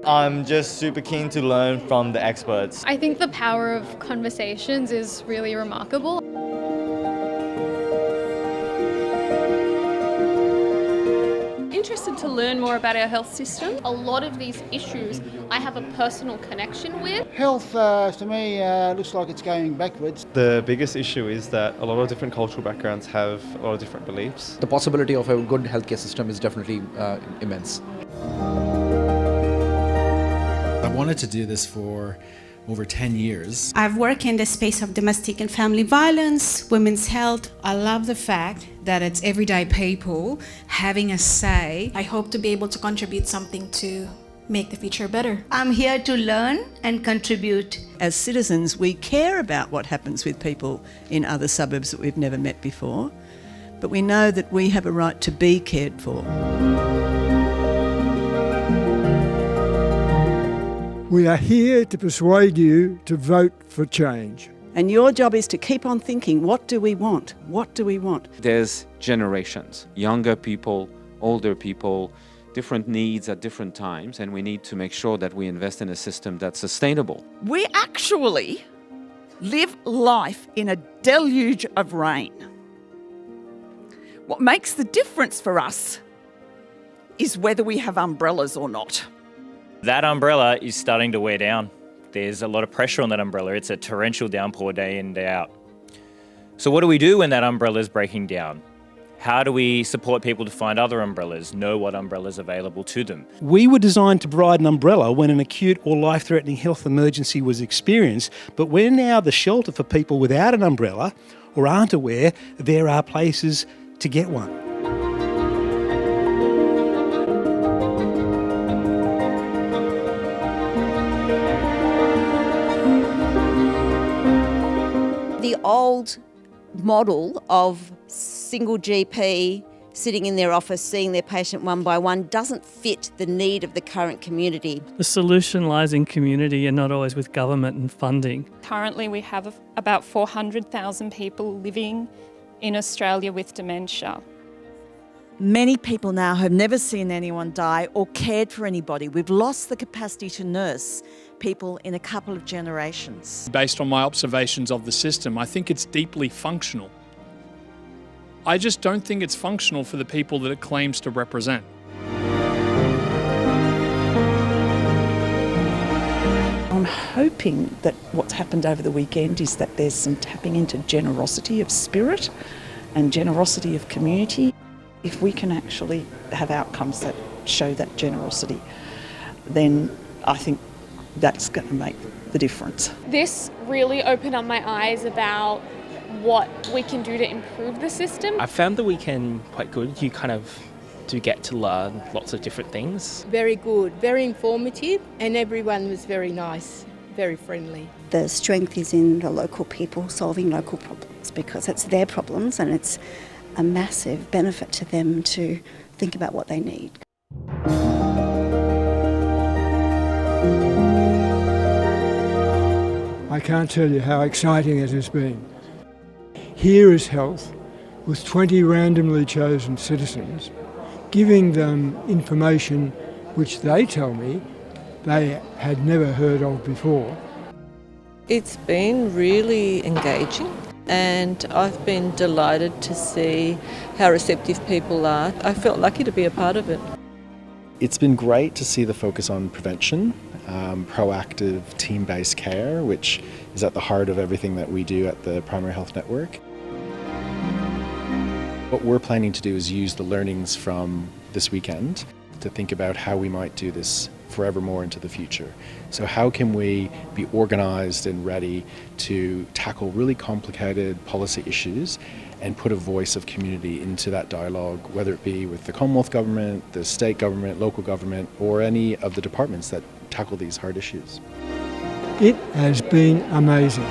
I'm just super keen to learn from the experts. I think the power of conversations is really remarkable. Interested to learn more about our health system. A lot of these issues I have a personal connection with. Health, to me, looks like it's going backwards. The biggest issue is that a lot of different cultural backgrounds have a lot of different beliefs. The possibility of a good healthcare system is definitely immense. I wanted to do this for over 10 years. I've worked in the space of domestic and family violence, women's health. I love the fact that it's everyday people having a say. I hope to be able to contribute something to make the future better. I'm here to learn and contribute. As citizens, we care about what happens with people in other suburbs that we've never met before, but we know that we have a right to be cared for. We are here to persuade you to vote for change. And your job is to keep on thinking, what do we want? What do we want? There's generations, younger people, older people, different needs at different times, and we need to make sure that we invest in a system that's sustainable. We actually live life in a deluge of rain. What makes the difference for us is whether we have umbrellas or not. That umbrella is starting to wear down. There's a lot of pressure on that umbrella. It's a torrential downpour day in, day out. So what do we do when that umbrella is breaking down? How do we support people to find other umbrellas, know what umbrellas are available to them? We were designed to provide an umbrella when an acute or life-threatening health emergency was experienced, but we're now the shelter for people without an umbrella or aren't aware there are places to get one. The old model of single GP sitting in their office seeing their patient one by one doesn't fit the need of the current community. The solution lies in community and not always with government and funding. Currently we have about 400,000 people living in Australia with dementia. Many people now have never seen anyone die or cared for anybody. We've lost the capacity to nurse people in a couple of generations. Based on my observations of the system, I think it's deeply functional. I just don't think it's functional for the people that it claims to represent. I'm hoping that what's happened over the weekend is that there's some tapping into generosity of spirit and generosity of community. If we can actually have outcomes that show that generosity, then I think that's going to make the difference. This really opened up my eyes about what we can do to improve the system. I found the weekend quite good. You kind of do get to learn lots of different things. Very good, very informative, and everyone was very nice, very friendly. The strength is in the local people solving local problems because it's their problems and it's a massive benefit to them to think about what they need. I can't tell you how exciting it has been. Here is health with 20 randomly chosen citizens, giving them information which they tell me they had never heard of before. It's been really engaging. And I've been delighted to see how receptive people are. I felt lucky to be a part of it. It's been great to see the focus on prevention, proactive team-based care, which is at the heart of everything that we do at the Primary Health Network. What we're planning to do is use the learnings from this weekend to think about how we might do this forevermore into the future. So how can we be organised and ready to tackle really complicated policy issues and put a voice of community into that dialogue, whether it be with the Commonwealth Government, the state government, local government, or any of the departments that tackle these hard issues. It has been amazing.